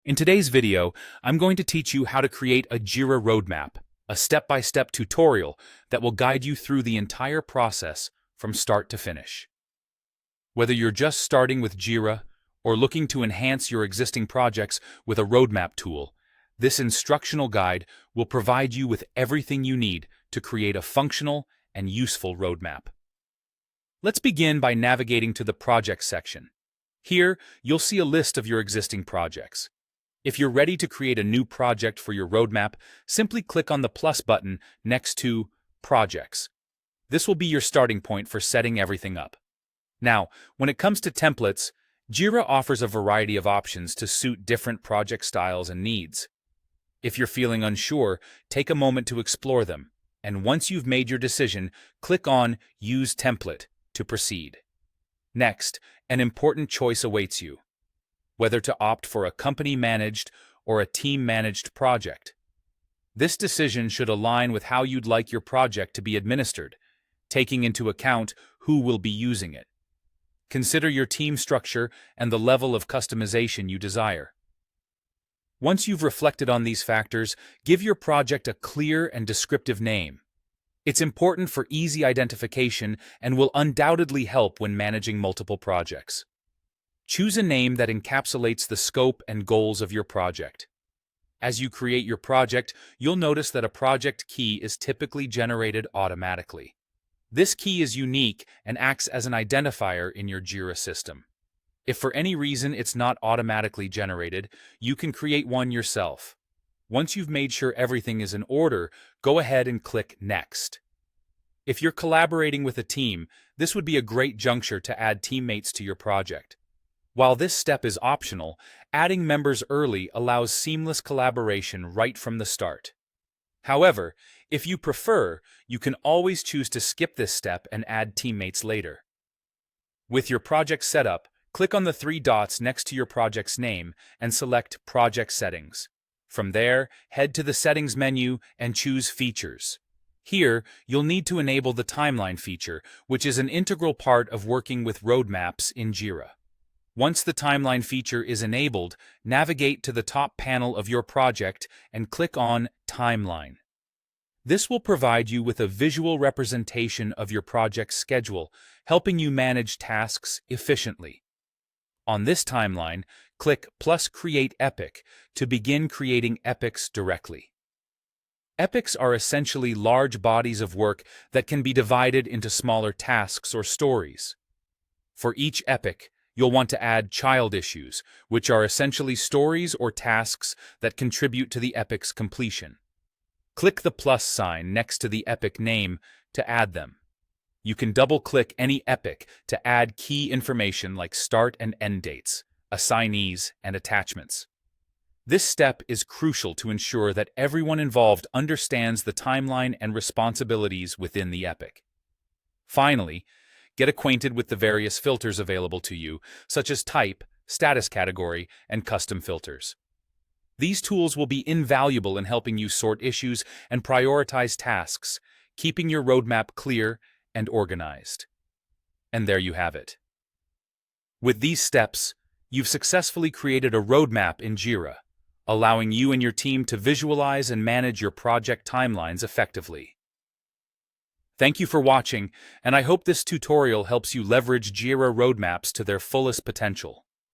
In today's video, I'm going to teach you how to create a Jira roadmap, a step-by-step tutorial that will guide you through the entire process from start to finish. Whether you're just starting with Jira or looking to enhance your existing projects with a roadmap tool, this instructional guide will provide you with everything you need to create a functional and useful roadmap. Let's begin by navigating to the Projects section. Here, you'll see a list of your existing projects. If you're ready to create a new project for your roadmap, simply click on the plus button next to Projects. This will be your starting point for setting everything up. Now, when it comes to templates, Jira offers a variety of options to suit different project styles and needs. If you're feeling unsure, take a moment to explore them, and once you've made your decision, click on Use Template to proceed. Next, an important choice awaits you: whether to opt for a company-managed or a team-managed project. This decision should align with how you'd like your project to be administered, taking into account who will be using it. Consider your team structure and the level of customization you desire. Once you've reflected on these factors, give your project a clear and descriptive name. It's important for easy identification and will undoubtedly help when managing multiple projects. Choose a name that encapsulates the scope and goals of your project. As you create your project, you'll notice that a project key is typically generated automatically. This key is unique and acts as an identifier in your Jira system. If for any reason it's not automatically generated, you can create one yourself. Once you've made sure everything is in order, go ahead and click Next. If you're collaborating with a team, this would be a great juncture to add teammates to your project. While this step is optional, adding members early allows seamless collaboration right from the start. However, if you prefer, you can always choose to skip this step and add teammates later. With your project set up, click on the three dots next to your project's name and select Project Settings. From there, head to the Settings menu and choose Features. Here, you'll need to enable the Timeline feature, which is an integral part of working with roadmaps in Jira. Once the Timeline feature is enabled, navigate to the top panel of your project and click on Timeline. This will provide you with a visual representation of your project's schedule, helping you manage tasks efficiently. On this timeline, click plus Create Epic to begin creating epics directly. Epics are essentially large bodies of work that can be divided into smaller tasks or stories. For each epic, you'll want to add child issues, which are essentially stories or tasks that contribute to the epic's completion. Click the plus sign next to the epic name to add them. You can double-click any epic to add key information like start and end dates, assignees, and attachments. This step is crucial to ensure that everyone involved understands the timeline and responsibilities within the epic. Finally, get acquainted with the various filters available to you, such as type, status category, and custom filters. These tools will be invaluable in helping you sort issues and prioritize tasks, keeping your roadmap clear and organized. And there you have it. With these steps, you've successfully created a roadmap in Jira, allowing you and your team to visualize and manage your project timelines effectively. Thank you for watching, and I hope this tutorial helps you leverage Jira roadmaps to their fullest potential.